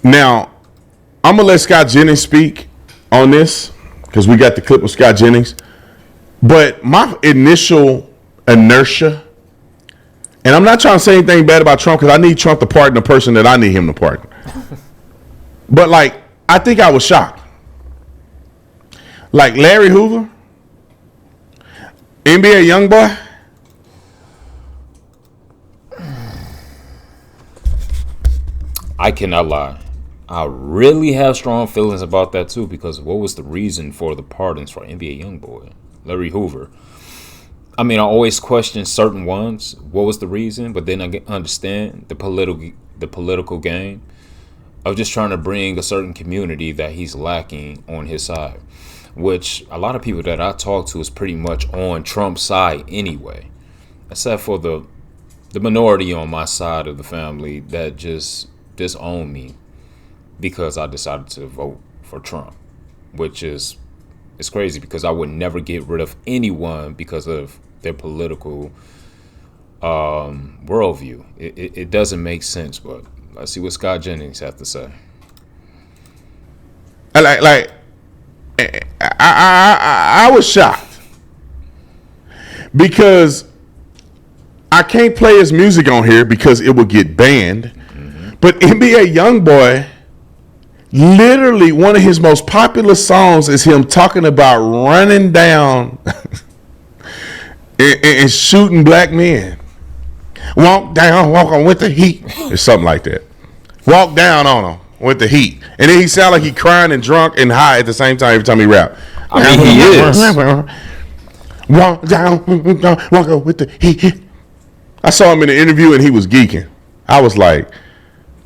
Now, I'm going to let Scott Jennings speak on this because we got the clip of Scott Jennings. But my initial inertia, and I'm not trying to say anything bad about Trump because I need Trump to pardon the person that I need him to pardon. But, like, I think I was shocked. Like Larry Hoover, NBA YoungBoy. I cannot lie. I really have strong feelings about that too, because what was the reason for the pardons for NBA YoungBoy, Larry Hoover? I mean, I always question certain ones. What was the reason? But then I understand the political game of just trying to bring a certain community that he's lacking on his side, which a lot of people that I talk to is pretty much on Trump's side anyway, except for the minority on my side of the family that just disown me because I decided to vote for Trump, which is it's crazy because I would never get rid of anyone because of their political worldview. It doesn't make sense, but let's see what Scott Jennings have to say. I was shocked because I can't play his music on here because it will get banned. Mm-hmm. But NBA YoungBoy, literally one of his most popular songs is him talking about running down and shooting black men. Walk on with the heat. Or something like that. Walk down on them with the heat. And then he sound like he crying and drunk and high at the same time every time he rap. I mean, he is. Walk down, walk on with the heat. I saw him in an interview and he was geeking. I was like,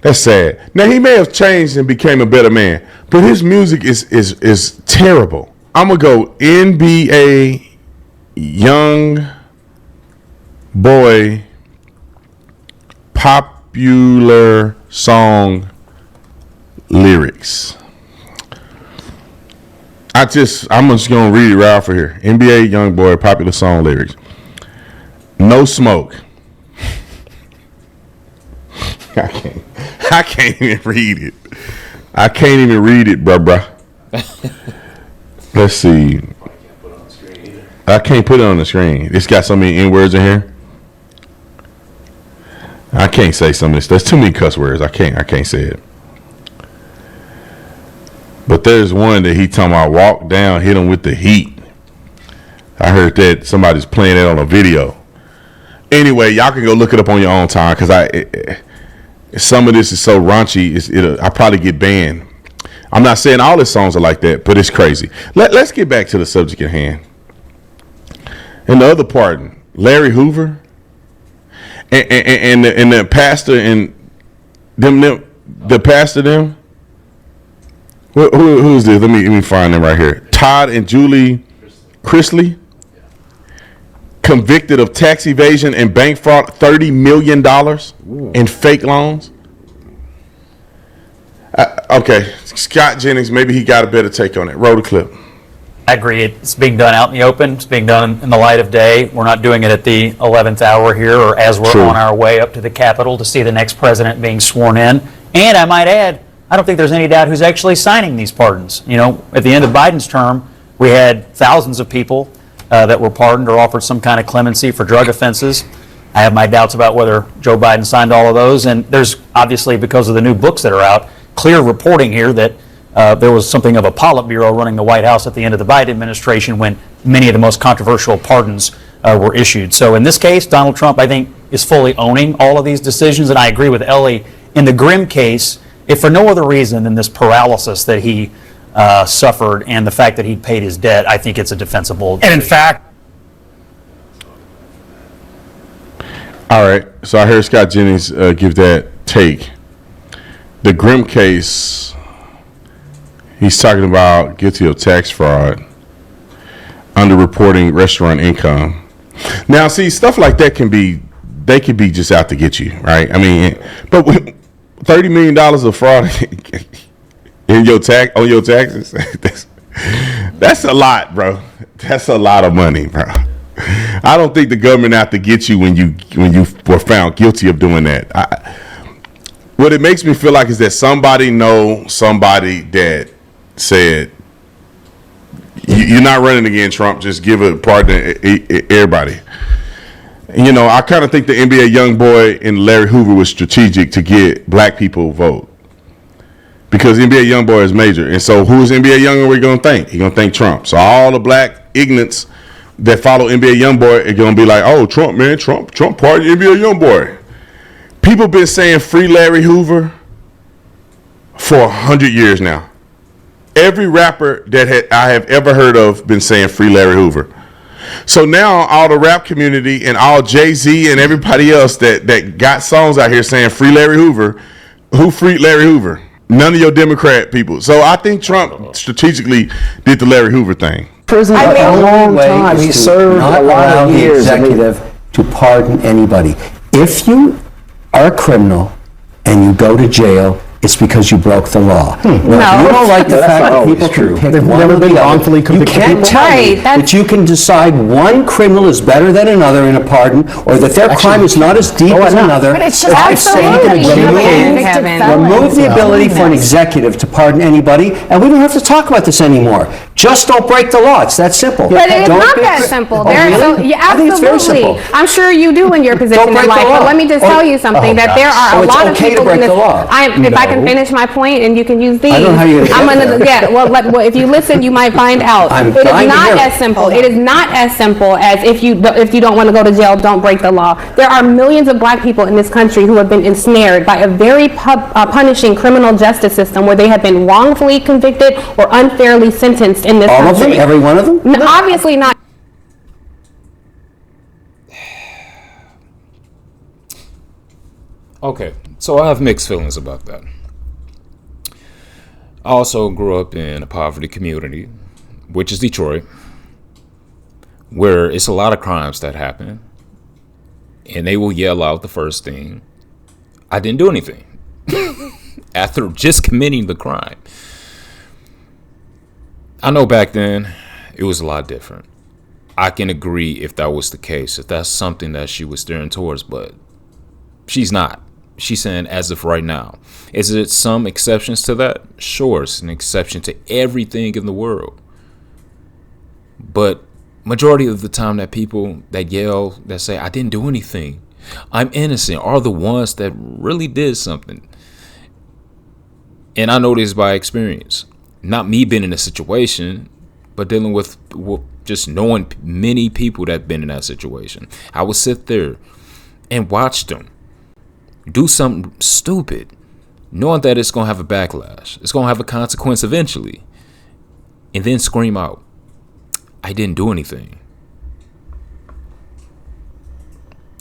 that's sad. Now, he may have changed and became a better man, but his music is terrible. I'm going to go NBA Young Boy popular song lyrics. I'm just going to read it right off of here. NBA Young Boy popular song lyrics. No smoke. I can't even read it. I can't even read it, bruh. Let's see. I can't put it on the screen. It's got so many N-words in here. I can't say some of this. There's too many cuss words. I can't say it. But there's one that he talking about walk down, hit him with the heat. I heard that somebody's playing it on a video. Anyway, y'all can go look it up on your own time because some of this is so raunchy. I probably get banned. I'm not saying all his songs are like that, but it's crazy. Let's get back to the subject at hand. And the other pardon, Larry Hoover and the pastor and the pastor them. Who's this? Let me find them right here. Todd and Julie Chrisley, convicted of tax evasion and bank fraud, $30 million in fake loans. Okay, Scott Jennings, maybe he got a better take on it. Roll the clip. I agree. It's being done out in the open. It's being done in the light of day. We're not doing it at the 11th hour here or as we're on our way up to the Capitol to see the next president being sworn in. And I might add, I don't think there's any doubt who's actually signing these pardons. You know, at the end of Biden's term, we had thousands of people that were pardoned or offered some kind of clemency for drug offenses. I have my doubts about whether Joe Biden signed all of those. And there's obviously, because of the new books that are out, clear reporting here that there was something of a Politburo running the White House at the end of the Biden administration when many of the most controversial pardons were issued. So in this case, Donald Trump, I think, is fully owning all of these decisions. And I agree with Ellie. In the Grimm case, if for no other reason than this paralysis that he suffered and the fact that he'd paid his debt, I think it's a defensible decision. And in fact... All right. So I heard Scott Jennings give that take. The Grimm case... He's talking about guilty of tax fraud, underreporting restaurant income. Now, see, stuff like that can be just out to get you, right? I mean, but $30 million of fraud in your on your taxes, that's a lot, bro. That's a lot of money, bro. I don't think the government out to get you when you were found guilty of doing that. what it makes me feel like is that somebody know somebody that said, you're not running again, Trump. Just give a pardon to everybody. You know, I kind of think the NBA young boy and Larry Hoover was strategic to get black people vote. Because NBA young boy is major. And so who is NBA young boy going to think? He's going to think Trump. So all the black ignorants that follow NBA young boy are going to be like, oh, Trump, man, Trump pardon NBA young boy. People been saying free Larry Hoover for 100 years now. Every rapper that I have ever heard of been saying free Larry Hoover. So now all the rap community and all Jay-Z and everybody else that got songs out here saying free Larry Hoover, who freed Larry Hoover? None of your Democrat people. So I think Trump strategically did the Larry Hoover thing. Prison for a long time. He served a lot of years. Executive to pardon anybody. If you are a criminal and you go to jail, it's because you broke the law. No, you don't like the fact that people can pick one or the other. You can't tell me that you can decide one criminal is better than another in a pardon, or that their crime is not as deep as another. But it's just absolutely remove the ability for an executive to pardon anybody, and we don't have to talk about this anymore. Just don't break the law. It's that simple. But it's not that simple. Really? I think it's very simple. I'm sure you do in your position in life. But let me just tell you something, that there are a lot of people in this. If I can finish my point and you can use these. I don't know how you're going to get there. Well, if you listen, you might find out. It is not as simple. It is not as simple as if you don't want to go to jail, don't break the law. There are millions of black people in this country who have been ensnared by a very punishing criminal justice system where they have been wrongfully convicted or unfairly sentenced in this country. All of them? Every one of them? No, obviously not. Okay, so I have mixed feelings about that. I also grew up in a poverty community, which is Detroit, where it's a lot of crimes that happen, and they will yell out the first thing, I didn't do anything, after just committing the crime. I know back then it was a lot different. I can agree if that was the case, if that's something that she was steering towards, but she's not. She's saying as of right now. Is it some exceptions to that? Sure, it's an exception to everything in the world. But majority of the time that people that yell, that say, I didn't do anything, I'm innocent, are the ones that really did something. And I know this by experience. Not me being in a situation, but dealing with just knowing many people that have been in that situation. I would sit there and watch them do something stupid, knowing that it's going to have a backlash. It's going to have a consequence eventually. And then scream out, I didn't do anything.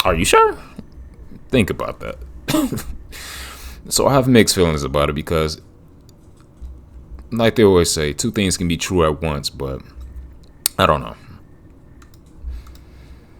Are you sure? Think about that. So I have mixed feelings about it because, like they always say, two things can be true at once, but I don't know.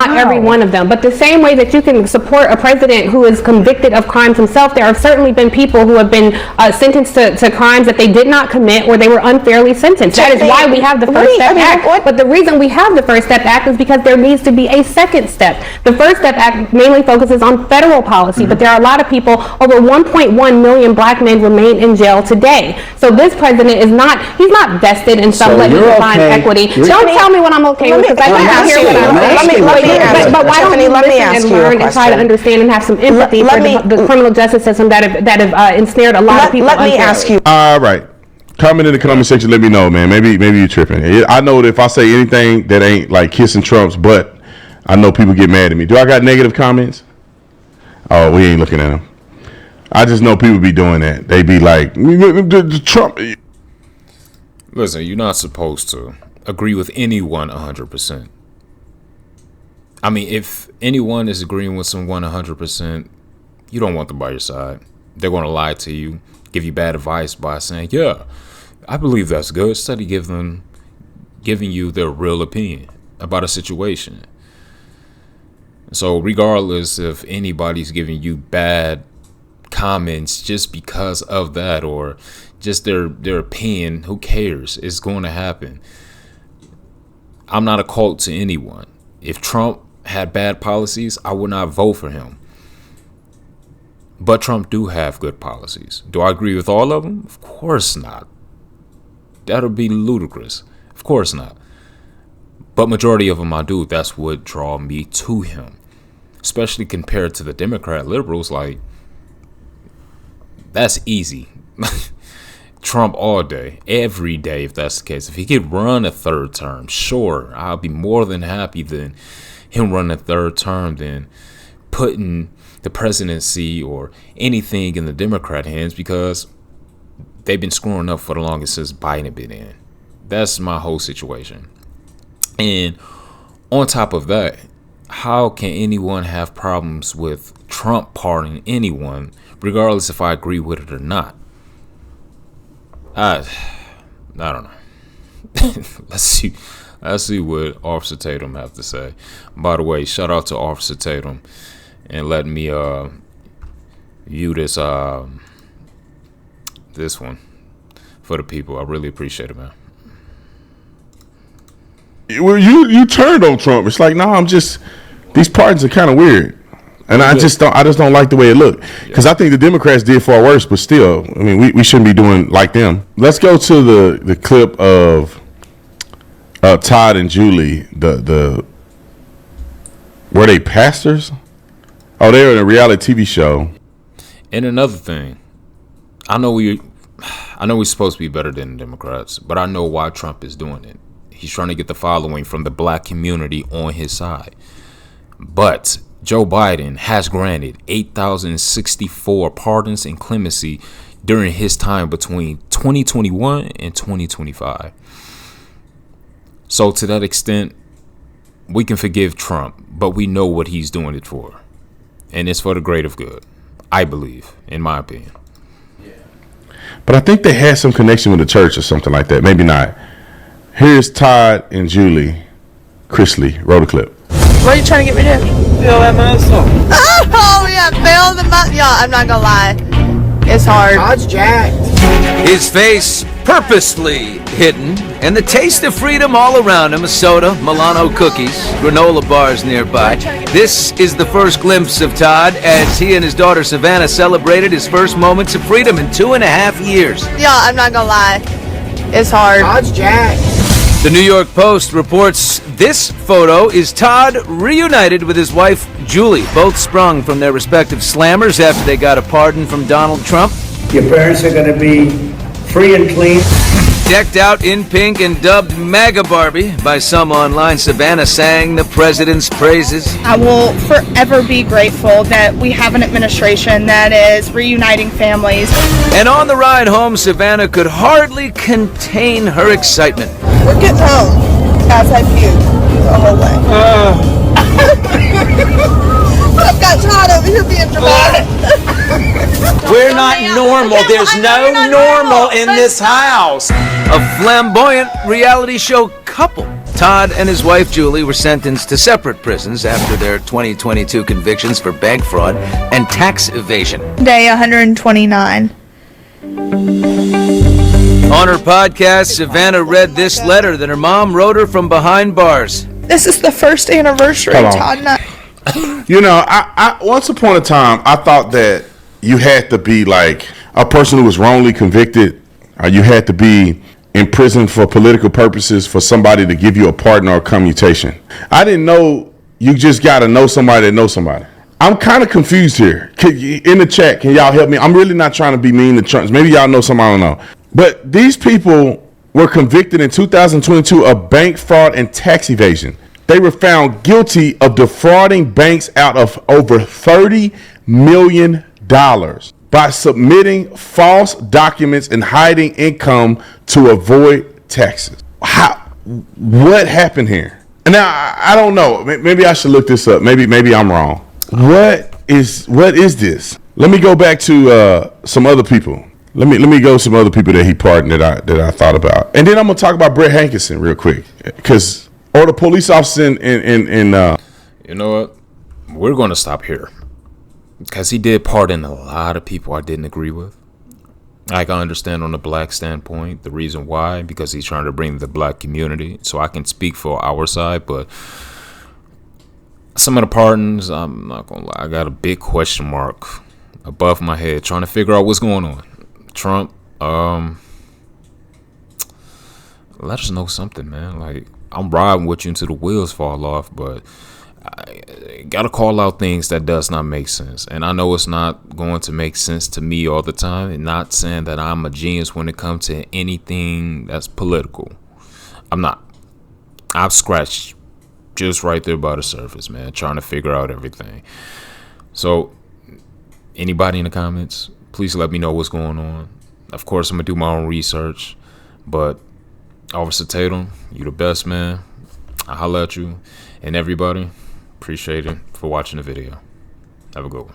Not every one of them, but the same way that you can support a president who is convicted of crimes himself, there have certainly been people who have been sentenced to crimes that they did not commit or they were unfairly sentenced. That is why we have the First Step Act. But the reason we have the First Step Act is because there needs to be a second step. The First Step Act mainly focuses on federal policy, but there are a lot of people, over 1.1 million black men remain in jail today. So this president is not, he's not vested in some defined equity. Don't tell me what I'm okay with, because I can't hear what I'm saying. But why don't you listen and learn and try to understand and have some empathy for the criminal justice system that have ensnared a lot of people? Let me ask you. All right. Comment in the comment section. Let me know, man. Maybe you're tripping. I know that if I say anything that ain't like kissing Trump's butt, I know people get mad at me. Do I got negative comments? Oh, we ain't looking at them. I just know people be doing that. They be like, Trump. Listen, you're not supposed to agree with anyone 100%. I mean, if anyone is agreeing with someone 100%, you don't want them by your side. They're going to lie to you, give you bad advice by saying, yeah, I believe that's good, instead of giving you their real opinion about a situation. So regardless if anybody's giving you bad comments just because of that or just their opinion, who cares? It's going to happen. I'm not a cult to anyone. If Trump had bad policies, I would not vote for him. But Trump do have good policies. Do I agree with all of them? Of course not. That'll be ludicrous. Of course not. But majority of them I do. That's what draw me to him. Especially compared to the Democrat liberals. Like, that's easy. Trump all day, every day, if that's the case. If he could run a third term, sure, I'll be more than happy than him running a third term than putting the presidency or anything in the Democrat hands, because they've been screwing up for the longest since Biden had been in. That's my whole situation. And on top of that, how can anyone have problems with Trump pardoning anyone, regardless if I agree with it or not? I don't know. Let's see what Officer Tatum have to say. By the way, shout out to Officer Tatum and letting me view this this one for the people. I really appreciate it, man. Well, you turned on Trump. It's like, no, these pardons are kind of weird, and I just don't like the way it looked, because I think the Democrats did far worse, but still, I mean, we shouldn't be doing like them. Let's go to the clip of Todd and Julie. Were they pastors? Oh, they were in a reality TV show. And another thing, I know we're supposed to be better than the Democrats, but I know why Trump is doing it. He's trying to get the following from the black community on his side. But Joe Biden has granted 8,064 pardons and clemency during his time between 2021 and 2025. So to that extent, we can forgive Trump, but we know what he's doing it for. And it's for the greater good, I believe, in my opinion. But I think they had some connection with the church or something like that. Maybe not. Here's Todd and Julie Chrisley. Roll the clip. What are you trying to get me to? Fill that muscle. Oh, yeah, fill the muscle. Yeah, I'm not gonna lie. It's hard. Todd's jacked. His face purposely hidden, and the taste of freedom all around him: a soda, Milano cookies, granola bars nearby. This is the first glimpse of Todd as he and his daughter Savannah celebrated his first moments of freedom in 2.5 years. Yeah, I'm not gonna lie. It's hard. Todd's jacked. The New York Post reports this photo is Todd reunited with his wife Julie, both sprung from their respective slammers after they got a pardon from Donald Trump. Your parents are going to be free and clean. Decked out in pink and dubbed MAGA Barbie by some online, Savannah sang the president's praises. I will forever be grateful that we have an administration that is reuniting families. And on the ride home, Savannah could hardly contain her excitement. We're getting home. Guys, I puke the whole way. I've got Todd over here being dramatic. We're not normal. There's no normal in this house. A flamboyant reality show couple. Todd and his wife Julie were sentenced to separate prisons after their 2022 convictions for bank fraud and tax evasion. Day 129. On her podcast, Savannah read this letter that her mom wrote her from behind bars. This is the first anniversary, Hold on. Todd and I. You know, I once upon a time, I thought that you had to be like a person who was wrongly convicted. You had to be in prison for political purposes for somebody to give you a pardon or a commutation. I didn't know you just got to know somebody that knows somebody. I'm kind of confused here. In the chat, can y'all help me? I'm really not trying to be mean to Trump. Maybe y'all know somebody I don't know. But these people were convicted in 2022 of bank fraud and tax evasion. They were found guilty of defrauding banks out of over $30 million by submitting false documents and hiding income to avoid taxes. What happened here? Now, I don't know. Maybe I should look this up. Maybe I'm wrong. What is this? Let me go back to some other people. Let me go some other people that he pardoned that I thought about, and then I'm gonna talk about Brett Hankinson real quick, or the police officer in You know what? We're gonna stop here because he did pardon a lot of people I didn't agree with. Like, I understand on the black standpoint the reason why, because he's trying to bring the black community, so I can speak for our side, but some of the pardons, I'm not gonna lie, I got a big question mark above my head, trying to figure out what's going on. Trump, let us know something, man. Like, I'm riding with you until the wheels fall off, but I gotta call out things that does not make sense. And I know it's not going to make sense to me all the time, and not saying that I'm a genius when it comes to anything that's political. I'm not. I've scratched just right there by the surface, man, trying to figure out everything. So anybody in the comments, please let me know what's going on. Of course, I'm gonna do my own research, but Officer Tatum, you the best, man. I holla at you. And everybody, appreciate it for watching the video. Have a good one.